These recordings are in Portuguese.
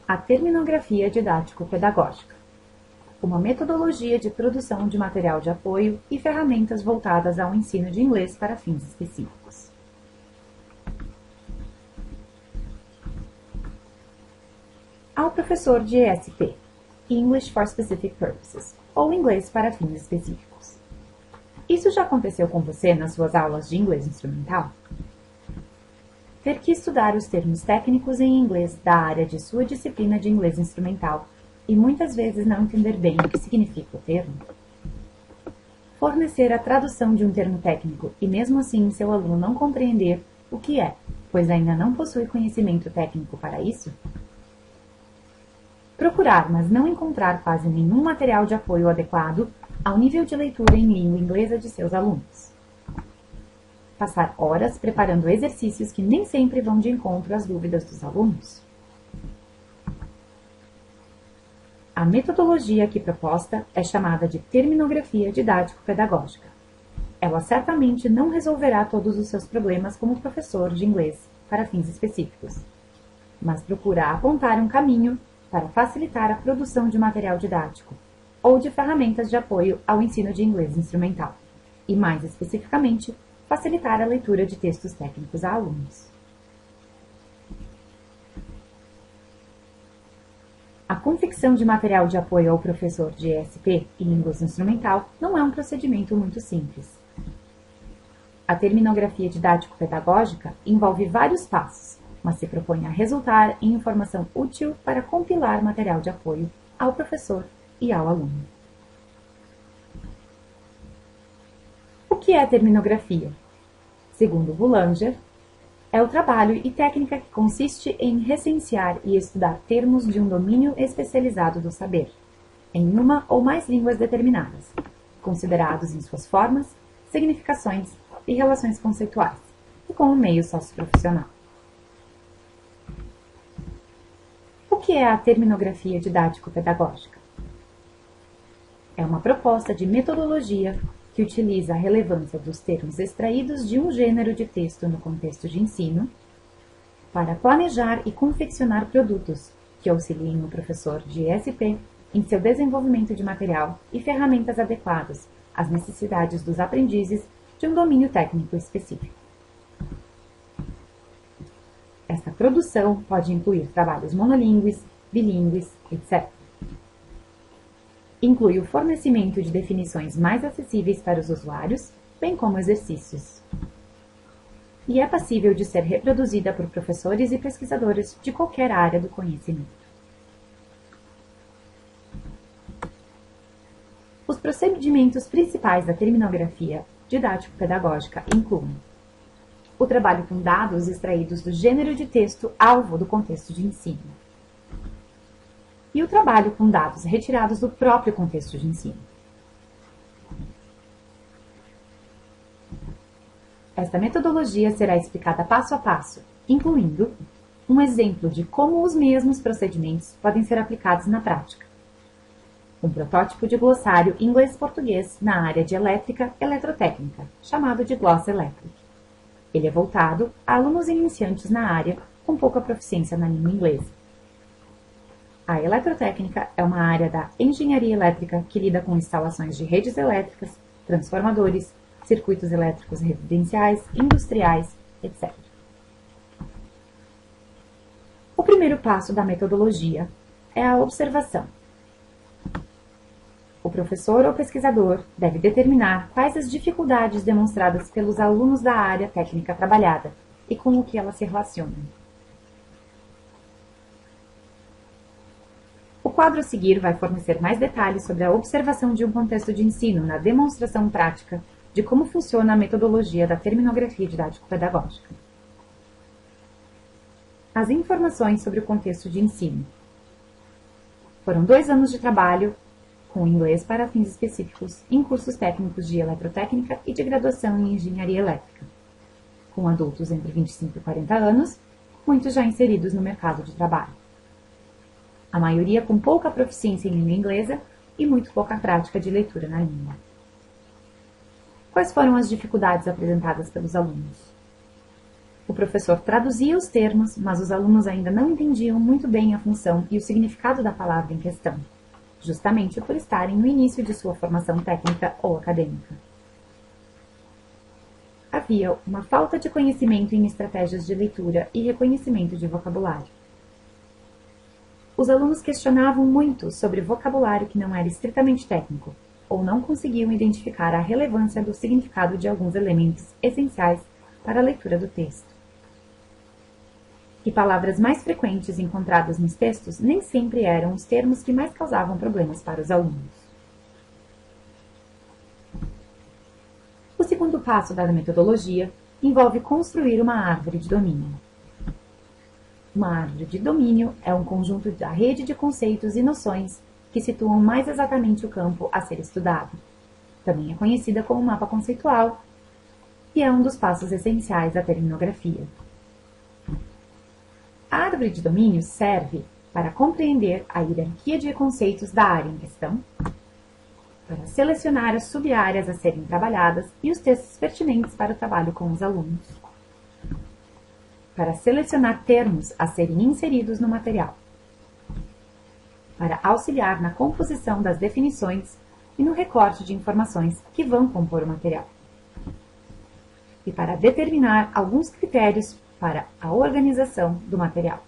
A terminografia didático-pedagógica, uma metodologia de produção de material de apoio e ferramentas voltadas ao ensino de inglês para fins específicos. Ao professor de ESP, English for Specific Purposes, ou inglês para fins específicos. Isso já aconteceu com você nas suas aulas de inglês instrumental? Ter que estudar os termos técnicos em inglês da área de sua disciplina de inglês instrumental e muitas vezes não entender bem o que significa o termo? Fornecer a tradução de um termo técnico e mesmo assim seu aluno não compreender o que é, pois ainda não possui conhecimento técnico para isso? Procurar, mas não encontrar quase nenhum material de apoio adequado ao nível de leitura em língua inglesa de seus alunos. Passar horas preparando exercícios que nem sempre vão de encontro às dúvidas dos alunos. A metodologia aqui proposta é chamada de terminografia didático-pedagógica. Ela certamente não resolverá todos os seus problemas como professor de inglês para fins específicos, mas procura apontar um caminho para facilitar a produção de material didático ou de ferramentas de apoio ao ensino de inglês instrumental, e mais especificamente, facilitar a leitura de textos técnicos a alunos. A confecção de material de apoio ao professor de ESP e inglês instrumental não é um procedimento muito simples. A terminografia didático-pedagógica envolve vários passos, mas se propõe a resultar em informação útil para compilar material de apoio ao professor e ao aluno. O que é a terminografia? Segundo Boulanger, é o trabalho e técnica que consiste em recensear e estudar termos de um domínio especializado do saber, em uma ou mais línguas determinadas, considerados em suas formas, significações e relações conceituais, e com o meio socioprofissional. O que é a terminografia didático-pedagógica? É uma proposta de metodologia que utiliza a relevância dos termos extraídos de um gênero de texto no contexto de ensino para planejar e confeccionar produtos que auxiliem o professor de ESP em seu desenvolvimento de material e ferramentas adequadas às necessidades dos aprendizes de um domínio técnico específico. Esta produção pode incluir trabalhos monolíngues, bilíngues, etc. Inclui o fornecimento de definições mais acessíveis para os usuários, bem como exercícios. E é passível de ser reproduzida por professores e pesquisadores de qualquer área do conhecimento. Os procedimentos principais da terminografia didático-pedagógica incluem o trabalho com dados extraídos do gênero de texto alvo do contexto de ensino e o trabalho com dados retirados do próprio contexto de ensino. Esta metodologia será explicada passo a passo, incluindo um exemplo de como os mesmos procedimentos podem ser aplicados na prática, um protótipo de glossário inglês-português na área de elétrica eletrotécnica, chamado de Gloss Electric. Ele é voltado a alunos iniciantes na área com pouca proficiência na língua inglesa. A eletrotécnica é uma área da engenharia elétrica que lida com instalações de redes elétricas, transformadores, circuitos elétricos residenciais, industriais, etc. O primeiro passo da metodologia é a observação. O professor ou pesquisador deve determinar quais as dificuldades demonstradas pelos alunos da área técnica trabalhada e com o que elas se relacionam. O quadro a seguir vai fornecer mais detalhes sobre a observação de um contexto de ensino na demonstração prática de como funciona a metodologia da terminografia didático-pedagógica. As informações sobre o contexto de ensino. Foram 2 anos de trabalho com inglês para fins específicos em cursos técnicos de eletrotécnica e de graduação em engenharia elétrica, com adultos entre 25 e 40 anos, muitos já inseridos no mercado de trabalho. A maioria com pouca proficiência em língua inglesa e muito pouca prática de leitura na língua. Quais foram as dificuldades apresentadas pelos alunos? O professor traduzia os termos, mas os alunos ainda não entendiam muito bem a função e o significado da palavra em questão, justamente por estarem no início de sua formação técnica ou acadêmica. Havia uma falta de conhecimento em estratégias de leitura e reconhecimento de vocabulário. Os alunos questionavam muito sobre vocabulário que não era estritamente técnico, ou não conseguiam identificar a relevância do significado de alguns elementos essenciais para a leitura do texto. E palavras mais frequentes encontradas nos textos nem sempre eram os termos que mais causavam problemas para os alunos. O segundo passo da metodologia envolve construir uma árvore de domínio. Uma árvore de domínio é um conjunto da rede de conceitos e noções que situam mais exatamente o campo a ser estudado. Também é conhecida como mapa conceitual e é um dos passos essenciais da terminografia. A árvore de domínio serve para compreender a hierarquia de conceitos da área em questão, para selecionar as sub-áreas a serem trabalhadas e os textos pertinentes para o trabalho com os alunos, para selecionar termos a serem inseridos no material, para auxiliar na composição das definições e no recorte de informações que vão compor o material, e para determinar alguns critérios para a organização do material.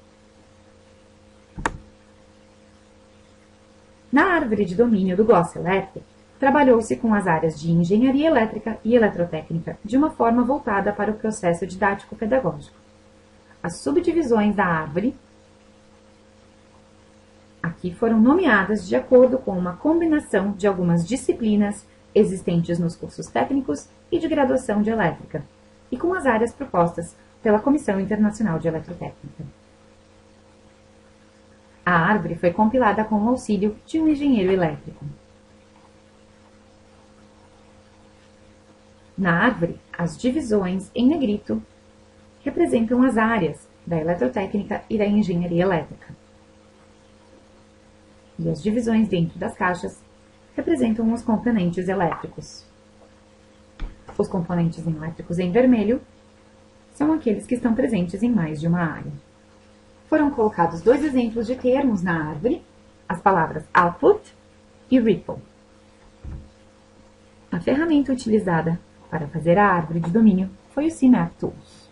Na árvore de domínio do Gloss Electric, trabalhou-se com as áreas de engenharia elétrica e eletrotécnica de uma forma voltada para o processo didático-pedagógico. As subdivisões da árvore aqui foram nomeadas de acordo com uma combinação de algumas disciplinas existentes nos cursos técnicos e de graduação de elétrica, e com as áreas propostas pela Comissão Internacional de Eletrotécnica. A árvore foi compilada com o auxílio de um engenheiro elétrico. Na árvore, as divisões em negrito representam as áreas da eletrotécnica e da engenharia elétrica. E as divisões dentro das caixas representam os componentes elétricos. Os componentes elétricos em vermelho são aqueles que estão presentes em mais de uma área. Foram colocados dois exemplos de termos na árvore, as palavras output e ripple. A ferramenta utilizada para fazer a árvore de domínio foi o CMap Tools.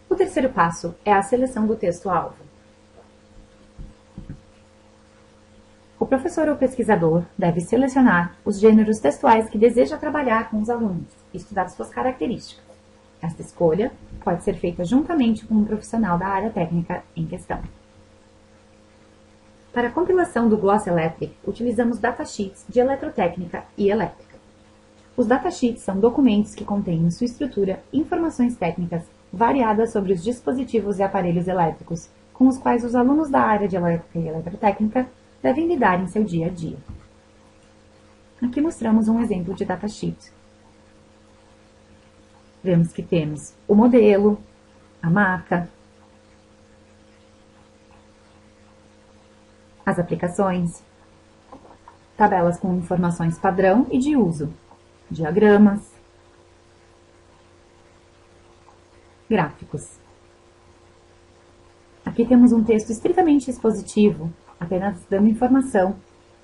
O terceiro passo é a seleção do texto-alvo. O professor ou pesquisador deve selecionar os gêneros textuais que deseja trabalhar com os alunos e estudar suas características. Esta escolha pode ser feita juntamente com um profissional da área técnica em questão. Para a compilação do Gloss Electric, utilizamos datasheets de eletrotécnica e elétrica. Os datasheets são documentos que contêm em sua estrutura informações técnicas variadas sobre os dispositivos e aparelhos elétricos com os quais os alunos da área de elétrica e eletrotécnica devem lidar em seu dia a dia. Aqui mostramos um exemplo de datasheet. Vemos que temos o modelo, a marca, as aplicações, tabelas com informações padrão e de uso, diagramas, gráficos. Aqui temos um texto estritamente expositivo, apenas dando informação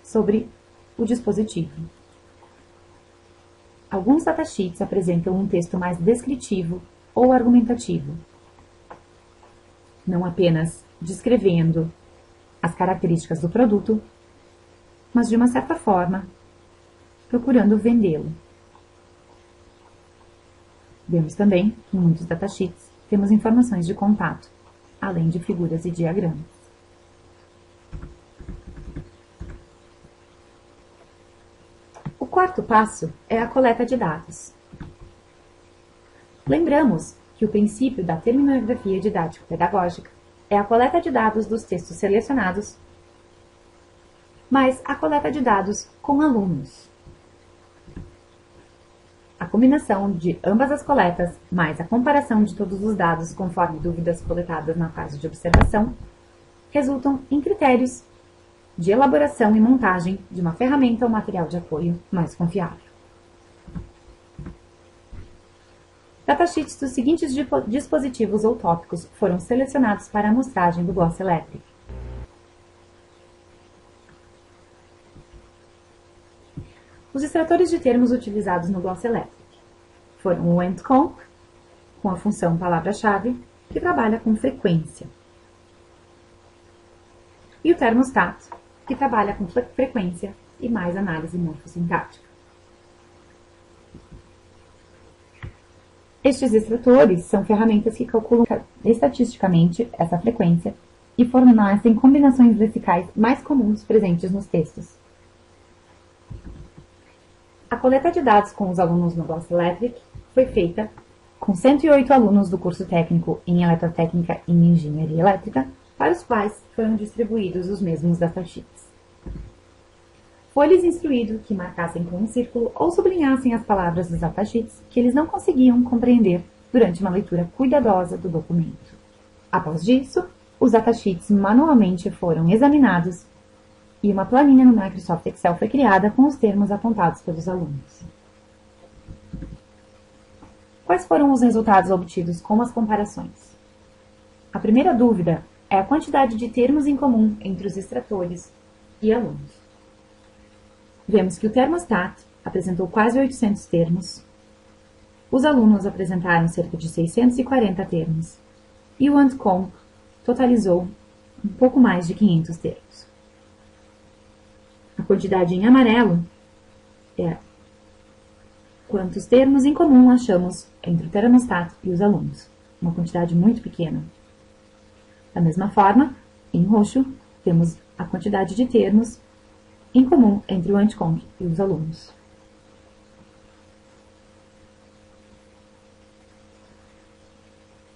sobre o dispositivo. Alguns datasheets apresentam um texto mais descritivo ou argumentativo, não apenas descrevendo as características do produto, mas de uma certa forma procurando vendê-lo. Vemos também que em muitos datasheets temos informações de contato, além de figuras e diagramas. O quarto passo é a coleta de dados. Lembramos que o princípio da terminografia didático-pedagógica é a coleta de dados dos textos selecionados, mas a coleta de dados com alunos. A combinação de ambas as coletas, mais a comparação de todos os dados conforme dúvidas coletadas na fase de observação, resultam em critérios de elaboração e montagem de uma ferramenta ou material de apoio mais confiável. Datasheets dos seguintes dispositivos ou tópicos foram selecionados para a amostragem do Gloss Electric. Os extratores de termos utilizados no Gloss Electric foram o AntConc, com a função palavra-chave, que trabalha com frequência, e o Thermostat, que trabalha com frequência e mais análise morfossintática. Estes extratores são ferramentas que calculam estatisticamente essa frequência e fornecem combinações lexicais mais comuns presentes nos textos. A coleta de dados com os alunos no Gloss Electric foi feita com 108 alunos do curso técnico em Eletrotécnica e Engenharia Elétrica, para os quais foram distribuídos os mesmos datasheets. Foi-lhes instruído que marcassem com um círculo ou sublinhassem as palavras dos datasheets que eles não conseguiam compreender durante uma leitura cuidadosa do documento. Após isso, os datasheets manualmente foram examinados e uma planilha no Microsoft Excel foi criada com os termos apontados pelos alunos. Quais foram os resultados obtidos com as comparações? A primeira dúvida é a quantidade de termos em comum entre os extratores e alunos. Vemos que o Thermostat apresentou quase 800 termos, os alunos apresentaram cerca de 640 termos e o AntConc totalizou um pouco mais de 500 termos. A quantidade em amarelo é quantos termos em comum achamos entre o Thermostat e os alunos, uma quantidade muito pequena. Da mesma forma, em roxo, temos a quantidade de termos em comum entre o AntConc e os alunos.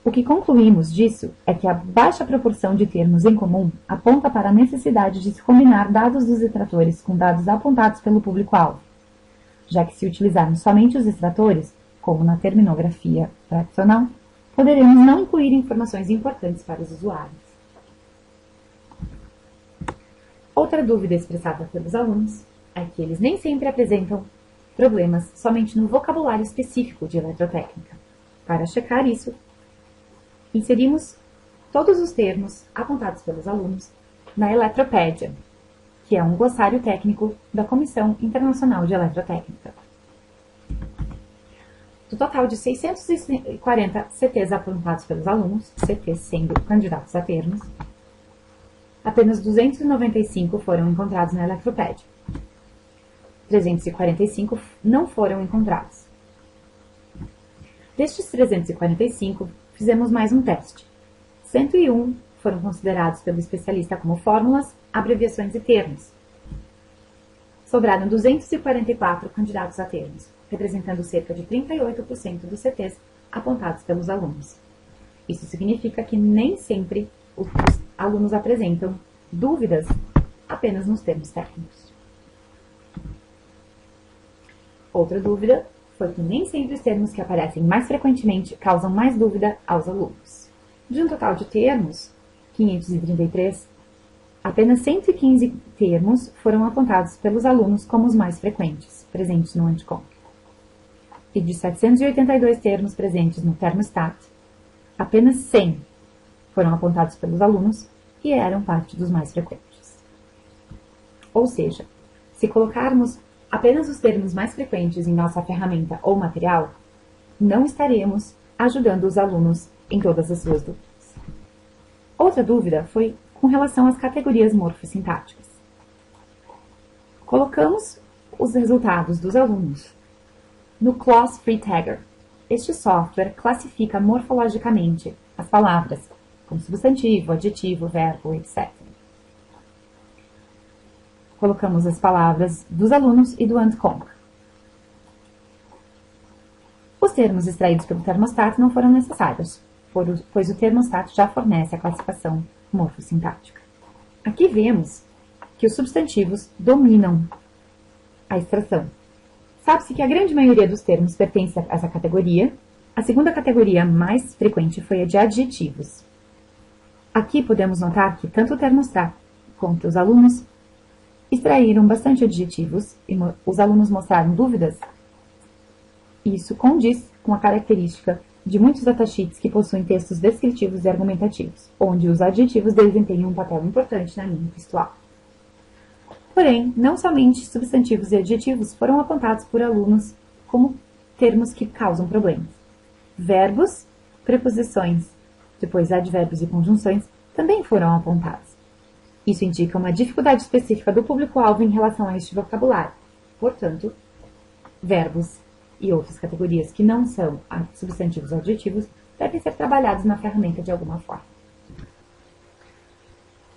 O que concluímos disso é que a baixa proporção de termos em comum aponta para a necessidade de se combinar dados dos extratores com dados apontados pelo público-alvo, já que se utilizarmos somente os extratores, como na terminografia tradicional, poderemos não incluir informações importantes para os usuários. Outra dúvida expressada pelos alunos é que eles nem sempre apresentam problemas somente no vocabulário específico de eletrotécnica. Para checar isso, inserimos todos os termos apontados pelos alunos na Eletropédia, que é um glossário técnico da Comissão Internacional de Eletrotécnica. Do total de 640 CTs apontados pelos alunos, CTs sendo candidatos a termos, apenas 295 foram encontrados na Eletropédia. 345 não foram encontrados. Destes 345, fizemos mais um teste. 101 foram considerados pelo especialista como fórmulas, abreviações e termos. Sobraram 244 candidatos a termos, representando cerca de 38% dos CTs apontados pelos alunos. Isso significa que nem sempre os alunos apresentam dúvidas apenas nos termos técnicos. Outra dúvida foi que nem sempre os termos que aparecem mais frequentemente causam mais dúvida aos alunos. De um total de termos, 533, apenas 115 termos foram apontados pelos alunos como os mais frequentes, presentes no AntConc. E de 782 termos presentes no Thermostat, apenas 100 foram apontados pelos alunos e eram parte dos mais frequentes. Ou seja, se colocarmos apenas os termos mais frequentes em nossa ferramenta ou material, não estaremos ajudando os alunos em todas as suas dúvidas. Outra dúvida foi com relação às categorias morfossintáticas. Colocamos os resultados dos alunos no Clause Free Tagger. Este software classifica morfologicamente as palavras, como substantivo, adjetivo, verbo, etc. Colocamos as palavras dos alunos e do AntConc. Os termos extraídos pelo Thermostat não foram necessários, pois o Thermostat já fornece a classificação morfossintática. Aqui vemos que os substantivos dominam a extração. Sabe-se que a grande maioria dos termos pertence a essa categoria. A segunda categoria mais frequente foi a de adjetivos. Aqui podemos notar que tanto o Thermostat quanto os alunos extraíram bastante adjetivos e os alunos mostraram dúvidas. Isso condiz com a característica de muitos datasheets que possuem textos descritivos e argumentativos, onde os adjetivos desempenham um papel importante na linha textual. Porém, não somente substantivos e adjetivos foram apontados por alunos como termos que causam problemas. Verbos, preposições, depois advérbios e conjunções também foram apontados. Isso indica uma dificuldade específica do público-alvo em relação a este vocabulário. Portanto, verbos e outras categorias que não são substantivos ou adjetivos devem ser trabalhados na ferramenta de alguma forma.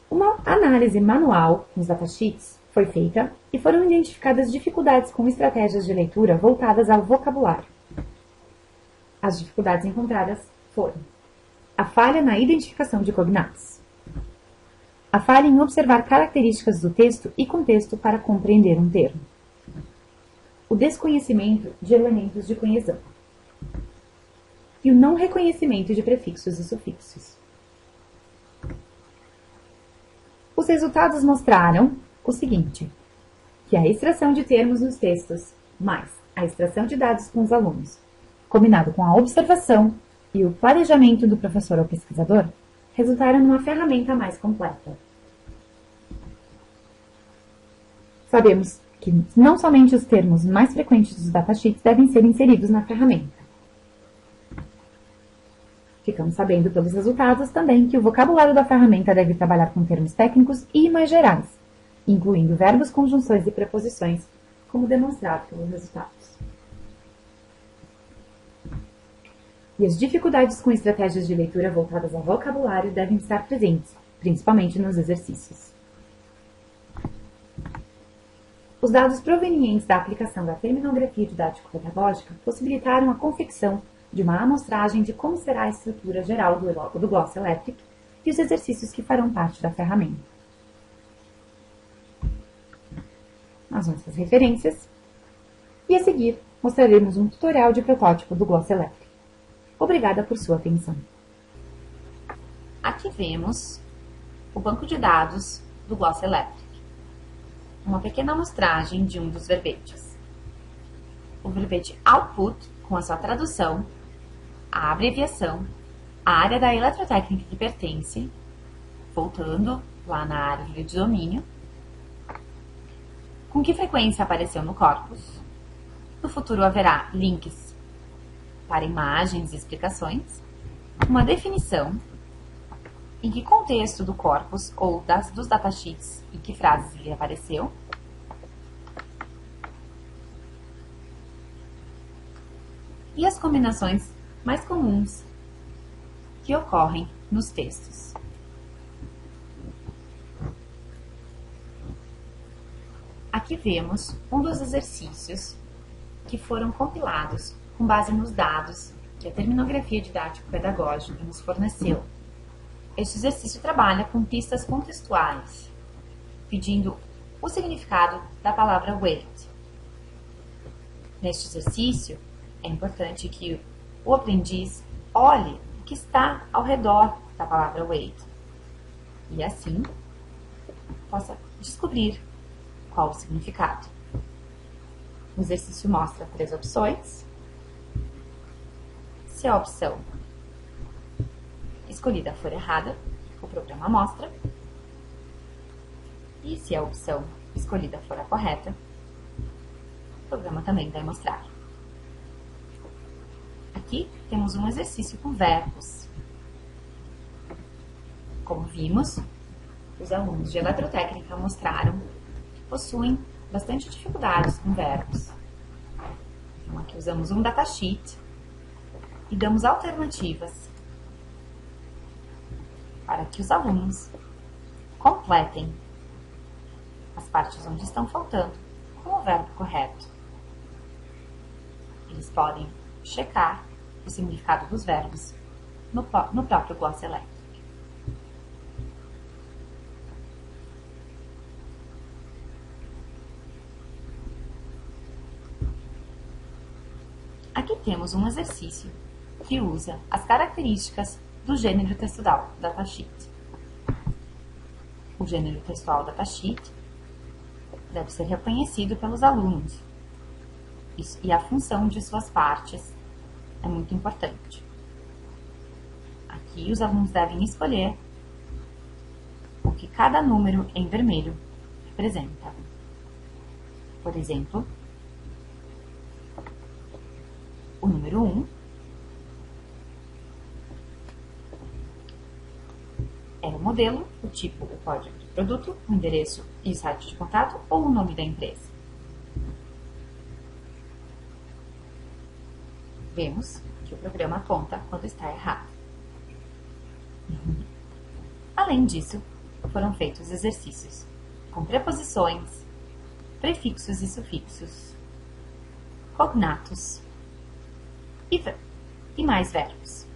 Uma análise manual nos datasheets foi feita e foram identificadas dificuldades com estratégias de leitura voltadas ao vocabulário. As dificuldades encontradas foram a falha na identificação de cognatos, a falha em observar características do texto e contexto para compreender um termo, o desconhecimento de elementos de coesão e o não reconhecimento de prefixos e sufixos. Os resultados mostraram o seguinte, que a extração de termos nos textos, mais a extração de dados com os alunos, combinado com a observação e o planejamento do professor ou pesquisador, resultaram numa ferramenta mais completa. Sabemos que não somente os termos mais frequentes dos datasheets devem ser inseridos na ferramenta. Ficamos sabendo pelos resultados também que o vocabulário da ferramenta deve trabalhar com termos técnicos e mais gerais, incluindo verbos, conjunções e preposições, como demonstrado pelos resultados. E as dificuldades com estratégias de leitura voltadas ao vocabulário devem estar presentes, principalmente nos exercícios. Os dados provenientes da aplicação da terminografia didático-pedagógica possibilitaram a confecção de uma amostragem de como será a estrutura geral do Gloss Electric e os exercícios que farão parte da ferramenta. As nossas referências. E a seguir, mostraremos um tutorial de protótipo do Gloss Electric. Obrigada por sua atenção. Aqui vemos o banco de dados do Gloss Electric. Uma pequena amostragem de um dos verbetes. O verbete output, com a sua tradução, a abreviação, a área da eletrotécnica que pertence, voltando lá na árvore de domínio, com que frequência apareceu no corpus. No futuro haverá links para imagens e explicações, uma definição, em que contexto do corpus ou dos datasheets e que frases ele apareceu, e as combinações mais comuns que ocorrem nos textos. Aqui vemos um dos exercícios que foram compilados com base nos dados que a terminografia didático-pedagógica nos forneceu. Este exercício trabalha com pistas contextuais, pedindo o significado da palavra weight. Neste exercício, é importante que o aprendiz olhe o que está ao redor da palavra weight e, assim, possa descobrir qual o significado. O exercício mostra 3 opções. Se a opção escolhida for errada, o programa mostra. E se a opção escolhida for a correta, o programa também vai mostrar. Aqui temos um exercício com verbos. Como vimos, os alunos de eletrotécnica mostraram que possuem bastante dificuldades com verbos. Então, aqui usamos um datasheet e damos alternativas para que os alunos completem as partes onde estão faltando com o verbo correto. Eles podem checar o significado dos verbos no próprio Gloss Electric. Aqui temos um exercício que usa as características do gênero textual datasheet. O gênero textual datasheet deve ser reconhecido pelos alunos e a função de suas partes é muito importante. Aqui os alunos devem escolher o que cada número em vermelho representa. Por exemplo, o número 1 é o modelo, o tipo, o código de produto, o endereço e o site de contato ou o nome da empresa. Vemos que o programa aponta quando está errado. Além disso, foram feitos exercícios com preposições, prefixos e sufixos, cognatos e mais verbos.